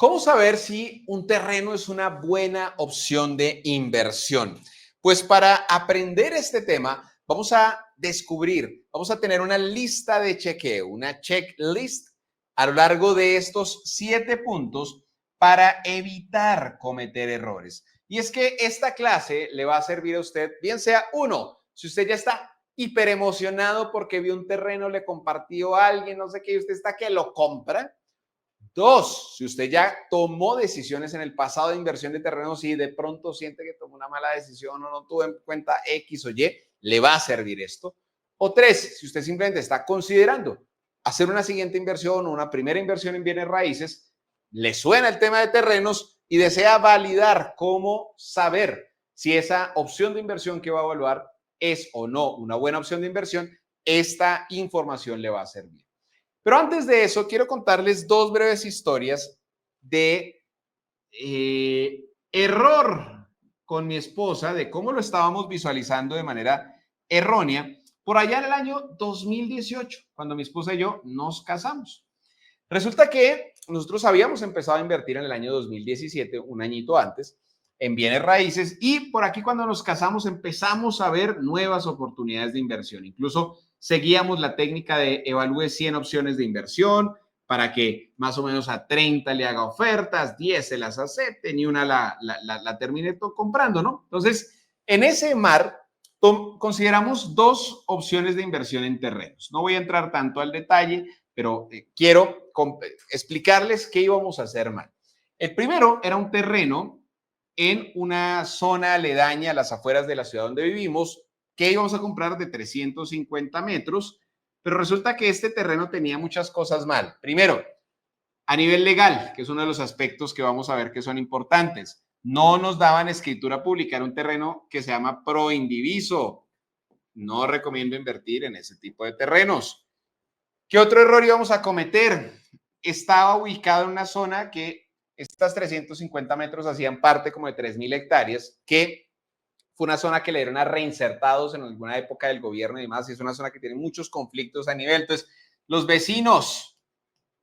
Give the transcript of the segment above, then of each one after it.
¿Cómo saber si un terreno es una buena opción de inversión? Pues para aprender este tema, vamos a descubrir, vamos a tener una lista de chequeo, una checklist a lo largo de estos 7 puntos para evitar cometer errores. Y es que esta clase le va a servir a usted, bien sea uno, si usted ya está hiper emocionado porque vio un terreno, le compartió a alguien, no sé qué, y usted está que lo compra. Dos, si usted ya tomó decisiones en el pasado de inversión de terrenos y de pronto siente que tomó una mala decisión o no tuvo en cuenta X o Y, le va a servir esto. O tres, si usted simplemente está considerando hacer una siguiente inversión o una primera inversión en bienes raíces, le suena el tema de terrenos y desea validar cómo saber si esa opción de inversión que va a evaluar es o no una buena opción de inversión, esta información le va a servir. Pero antes de eso, quiero contarles dos breves historias de error con mi esposa, de cómo lo estábamos visualizando de manera errónea, por allá en el año 2018, cuando mi esposa y yo nos casamos. Resulta que nosotros habíamos empezado a invertir en el año 2017, un añito antes, en bienes raíces, y por aquí cuando nos casamos empezamos a ver nuevas oportunidades de inversión. Incluso seguíamos la técnica de evalúe 100 opciones de inversión para que más o menos a 30 le haga ofertas, 10 se las acepte, ni una la termine comprando, ¿no? Entonces, en ese mar consideramos dos opciones de inversión en terrenos. No voy a entrar tanto al detalle, pero quiero explicarles qué íbamos a hacer mal. El primero era un terreno en una zona aledaña a las afueras de la ciudad donde vivimos, que íbamos a comprar de 350 metros, pero resulta que este terreno tenía muchas cosas mal. Primero, a nivel legal, que es uno de los aspectos que vamos a ver que son importantes, no nos daban escritura pública, era un terreno que se llama proindiviso. No recomiendo invertir en ese tipo de terrenos. ¿Qué otro error íbamos a cometer? Estaba ubicado en una zona que estas 350 metros hacían parte como de 3.000 hectáreas, que fue una zona que le dieron a reinsertados en alguna época del gobierno y demás, y es una zona que tiene muchos conflictos a nivel. Entonces, los vecinos,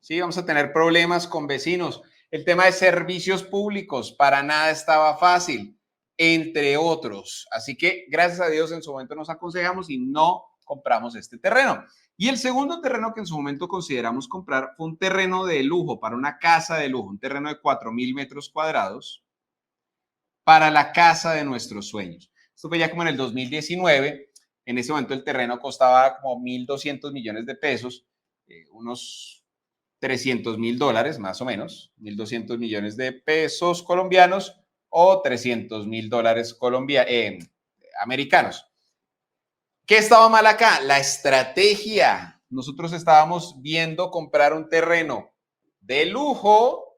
sí, vamos a tener problemas con vecinos. El tema de servicios públicos, para nada estaba fácil, entre otros. Así que, gracias a Dios, en su momento nos aconsejamos y no compramos este terreno. Y el segundo terreno que en su momento consideramos comprar fue un terreno de lujo, para una casa de lujo, un terreno de 4.000 metros cuadrados, para la casa de nuestros sueños. Esto fue ya como en el 2019. En ese momento el terreno costaba como 1.200 millones de pesos, unos 300.000 dólares más o menos, 1.200 millones de pesos colombianos o 300.000 dólares americanos. ¿Qué estaba mal acá? La estrategia. Nosotros estábamos viendo comprar un terreno de lujo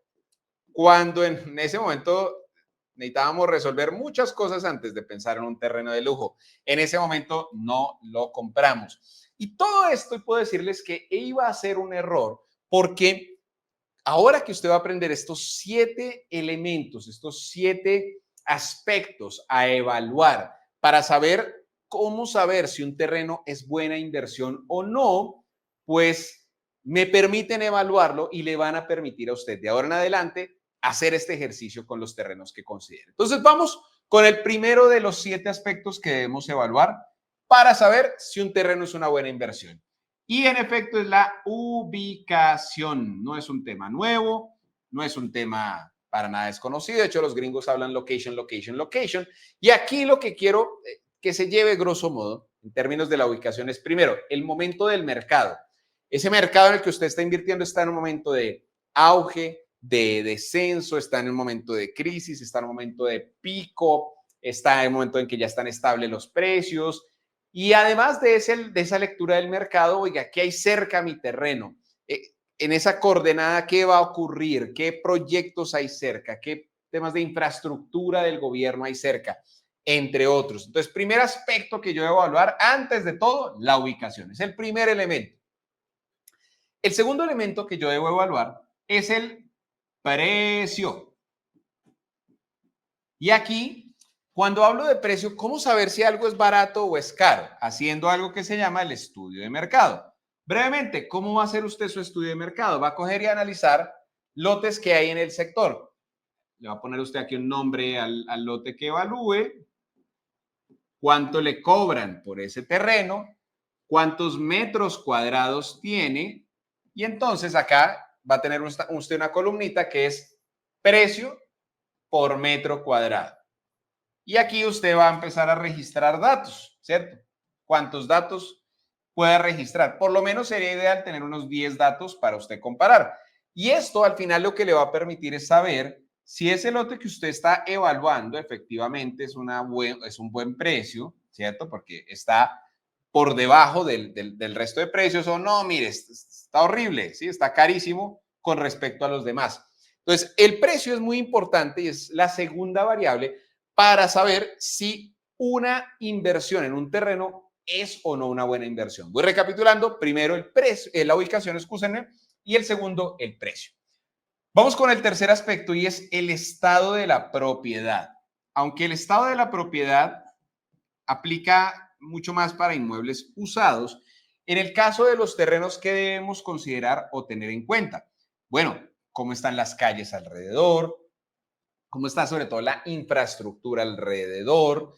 cuando en ese momento necesitábamos resolver muchas cosas antes de pensar en un terreno de lujo. En ese momento no lo compramos. Y todo esto puedo decirles que iba a ser un error porque ahora que usted va a aprender estos 7 elementos, estos 7 aspectos a evaluar para saber cómo saber si un terreno es buena inversión o no, pues me permiten evaluarlo y le van a permitir a usted de ahora en adelante hacer este ejercicio con los terrenos que considere. Entonces vamos con el primero de los 7 aspectos que debemos evaluar para saber si un terreno es una buena inversión. Y en efecto es la ubicación. No es un tema nuevo, no es un tema para nada desconocido. De hecho, los gringos hablan location, location, location. Y aquí lo que quiero que se lleve grosso modo en términos de la ubicación es primero el momento del mercado. Ese mercado en el que usted está invirtiendo está en un momento de auge, de descenso, está en un momento de crisis, está en un momento de pico, está en un momento en que ya están estables los precios. Y además de esa lectura del mercado, oiga, ¿qué hay cerca a mi terreno? En esa coordenada, ¿qué va a ocurrir? ¿Qué proyectos hay cerca? ¿Qué temas de infraestructura del gobierno hay cerca? Entre otros. Entonces, primer aspecto que yo debo evaluar, antes de todo, la ubicación. Es el primer elemento. El segundo elemento que yo debo evaluar es el precio. Y aquí, cuando hablo de precio, ¿cómo saber si algo es barato o es caro? Haciendo algo que se llama el estudio de mercado. Brevemente, ¿cómo va a hacer usted su estudio de mercado? Va a coger y analizar lotes que hay en el sector. Le va a poner usted aquí un nombre al lote que evalúe, cuánto le cobran por ese terreno, cuántos metros cuadrados tiene, y entonces acá va a tener usted una columnita que es precio por metro cuadrado. Y aquí usted va a empezar a registrar datos, ¿cierto? ¿Cuántos datos puede registrar? Por lo menos sería ideal tener unos 10 datos para usted comparar. Y esto al final lo que le va a permitir es saber si ese lote que usted está evaluando efectivamente es un buen precio, ¿cierto? Porque está por debajo del resto de precios o no, mire, está horrible, ¿sí? Está carísimo con respecto a los demás. Entonces, el precio es muy importante y es la segunda variable para saber si una inversión en un terreno es o no una buena inversión. Voy recapitulando, primero el precio, la ubicación, excúsenme, y el segundo, el precio. Vamos con el tercer aspecto y es el estado de la propiedad. Aunque el estado de la propiedad aplica mucho más para inmuebles usados, en el caso de los terrenos, ¿qué debemos considerar o tener en cuenta? Bueno, cómo están las calles alrededor, cómo está sobre todo la infraestructura alrededor.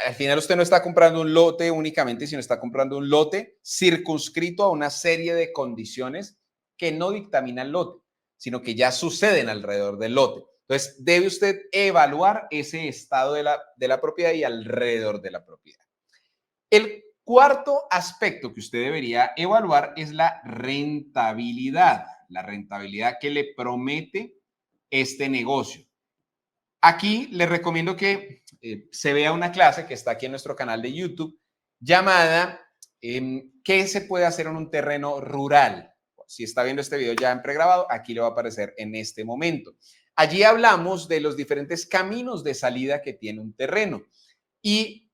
Al final usted no está comprando un lote únicamente, sino está comprando un lote circunscrito a una serie de condiciones que no dictamina el lote, sino que ya suceden alrededor del lote. Entonces, debe usted evaluar ese estado de la propiedad y alrededor de la propiedad. El cuarto aspecto que usted debería evaluar es la rentabilidad que le promete este negocio. Aquí les recomiendo que se vea una clase que está aquí en nuestro canal de YouTube llamada ¿qué se puede hacer en un terreno rural? Si está viendo este video ya en pregrabado, aquí le va a aparecer en este momento. Allí hablamos de los diferentes caminos de salida que tiene un terreno y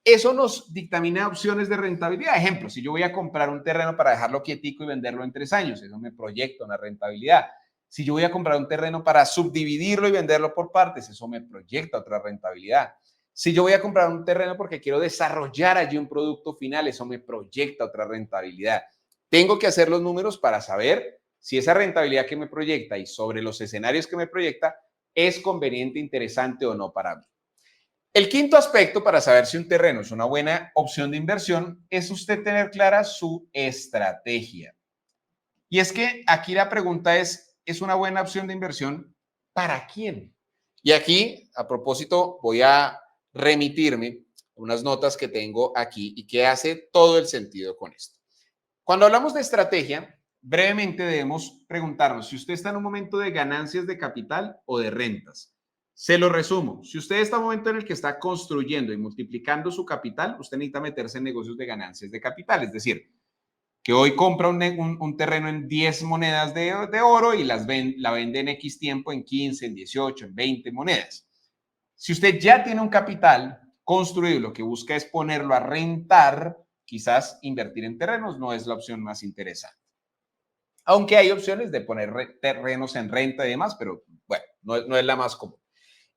eso nos dictamina opciones de rentabilidad. Ejemplo, si yo voy a comprar un terreno para dejarlo quietico y venderlo en 3 años, eso me proyecta una rentabilidad. Si yo voy a comprar un terreno para subdividirlo y venderlo por partes, eso me proyecta otra rentabilidad. Si yo voy a comprar un terreno porque quiero desarrollar allí un producto final, eso me proyecta otra rentabilidad. Tengo que hacer los números para saber si esa rentabilidad que me proyecta y sobre los escenarios que me proyecta es conveniente, interesante o no para mí. El quinto aspecto para saber si un terreno es una buena opción de inversión es usted tener clara su estrategia. Y es que aquí la pregunta ¿es una buena opción de inversión para quién? Y aquí, a propósito, voy a remitirme a unas notas que tengo aquí y que hace todo el sentido con esto. Cuando hablamos de estrategia, brevemente debemos preguntarnos si usted está en un momento de ganancias de capital o de rentas. Se lo resumo, si usted está en un momento en el que está construyendo y multiplicando su capital, usted necesita meterse en negocios de ganancias de capital, es decir, que hoy compra un terreno en 10 monedas de oro y la vende en X tiempo en 15, en 18, en 20 monedas. Si usted ya tiene un capital construido y lo que busca es ponerlo a rentar, quizás invertir en terrenos no es la opción más interesante. Aunque hay opciones de poner terrenos en renta y demás, pero bueno, no es la más común.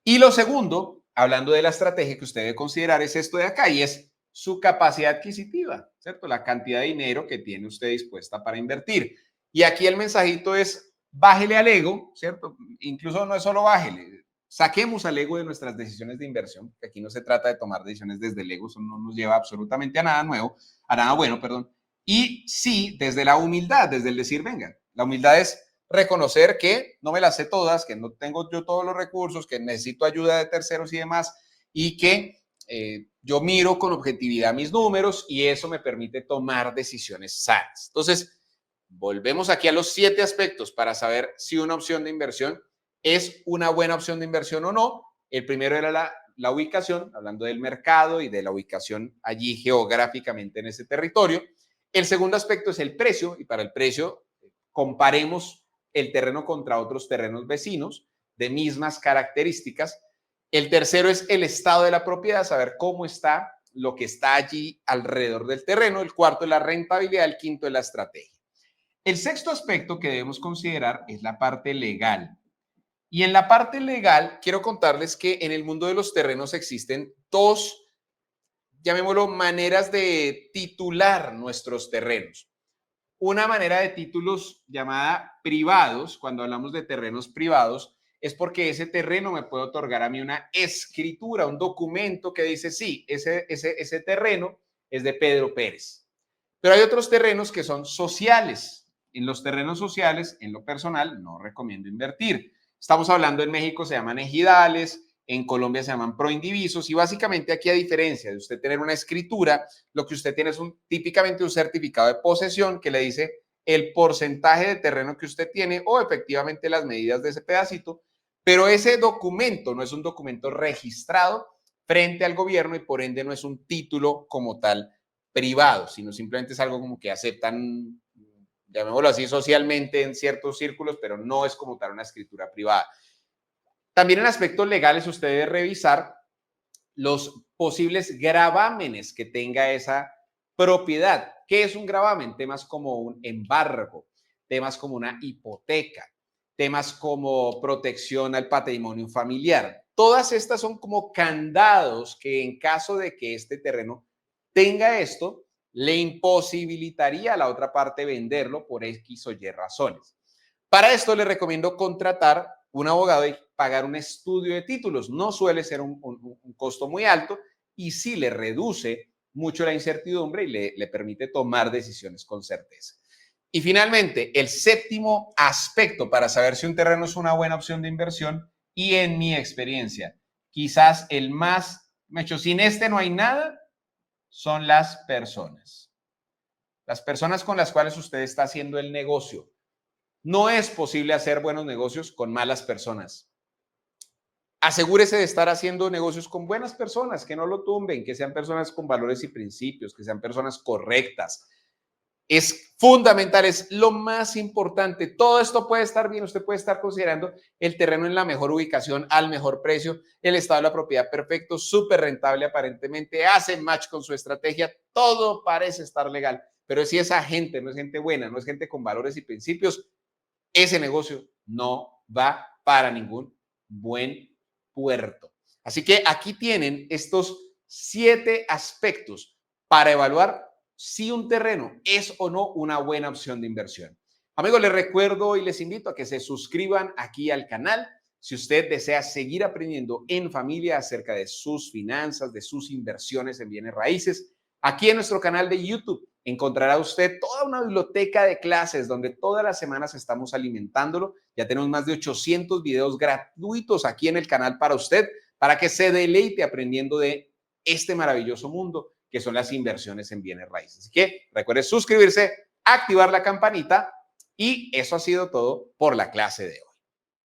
Y lo segundo, hablando de la estrategia que usted debe considerar, es esto de acá y es su capacidad adquisitiva, ¿cierto? La cantidad de dinero que tiene usted dispuesta para invertir. Y aquí el mensajito es, bájele al ego, ¿cierto? Incluso no es solo bájele, saquemos al ego de nuestras decisiones de inversión, que aquí no se trata de tomar decisiones desde el ego, eso no nos lleva absolutamente a nada nuevo, a nada bueno, perdón. Y sí, desde la humildad, desde el decir, venga, la humildad es reconocer que no me las sé todas, que no tengo yo todos los recursos, que necesito ayuda de terceros y demás, y que yo miro con objetividad mis números y eso me permite tomar decisiones sanas. Entonces, volvemos aquí a los 7 aspectos para saber si una opción de inversión es una buena opción de inversión o no. El primero era la ubicación, hablando del mercado y de la ubicación allí geográficamente en ese territorio. El segundo aspecto es el precio y para el precio comparemos el terreno contra otros terrenos vecinos de mismas características. El tercero es el estado de la propiedad, saber cómo está lo que está allí alrededor del terreno. El cuarto es la rentabilidad, el quinto es la estrategia. El sexto aspecto que debemos considerar es la parte legal. Y en la parte legal, quiero contarles que en el mundo de los terrenos existen 2, llamémoslo, maneras de titular nuestros terrenos. una manera de títulos llamada privados, cuando hablamos de terrenos privados, es porque ese terreno me puede otorgar a mí una escritura, un documento que dice, sí, ese terreno es de Pedro Pérez. Pero hay otros terrenos que son sociales. En los terrenos sociales, en lo personal, no recomiendo invertir. Estamos hablando en México, se llaman ejidales, en Colombia se llaman proindivisos y básicamente aquí, a diferencia de usted tener una escritura, lo que usted tiene es típicamente un certificado de posesión que le dice el porcentaje de terreno que usted tiene o efectivamente las medidas de ese pedacito, pero ese documento no es un documento registrado frente al gobierno y por ende no es un título como tal privado, sino simplemente es algo como que aceptan, llamémoslo así, socialmente en ciertos círculos, pero no es como tal una escritura privada. También en aspectos legales usted debe revisar los posibles gravámenes que tenga esa propiedad. ¿Qué es un gravamen? Temas como un embargo, temas como una hipoteca, temas como protección al patrimonio familiar. Todas estas son como candados que en caso de que este terreno tenga esto, le imposibilitaría a la otra parte venderlo por X o Y razones. Para esto le recomiendo contratar un abogado y pagar un estudio de títulos. No suele ser un costo muy alto y sí le reduce mucho la incertidumbre y le permite tomar decisiones con certeza. Y finalmente, el séptimo aspecto para saber si un terreno es una buena opción de inversión, y en mi experiencia, quizás el más, sin este no hay nada, son las personas. Las personas con las cuales usted está haciendo el negocio. No es posible hacer buenos negocios con malas personas. Asegúrese de estar haciendo negocios con buenas personas, que no lo tumben, que sean personas con valores y principios, que sean personas correctas. Es fundamental, es lo más importante. Todo esto puede estar bien, usted puede estar considerando el terreno en la mejor ubicación, al mejor precio, el estado de la propiedad perfecto, súper rentable aparentemente, hace match con su estrategia, todo parece estar legal. Pero si esa gente no es gente buena, no es gente con valores y principios, ese negocio no va para ningún buen puerto. Así que aquí tienen estos 7 aspectos para evaluar si un terreno es o no una buena opción de inversión. Amigos, les recuerdo y les invito a que se suscriban aquí al canal si usted desea seguir aprendiendo en familia acerca de sus finanzas, de sus inversiones en bienes raíces. Aquí en nuestro canal de YouTube encontrará usted toda una biblioteca de clases donde todas las semanas estamos alimentándolo. Ya tenemos más de 800 videos gratuitos aquí en el canal para usted, para que se deleite aprendiendo de este maravilloso mundo que son las inversiones en bienes raíces. Así que recuerde suscribirse, activar la campanita y eso ha sido todo por la clase de hoy.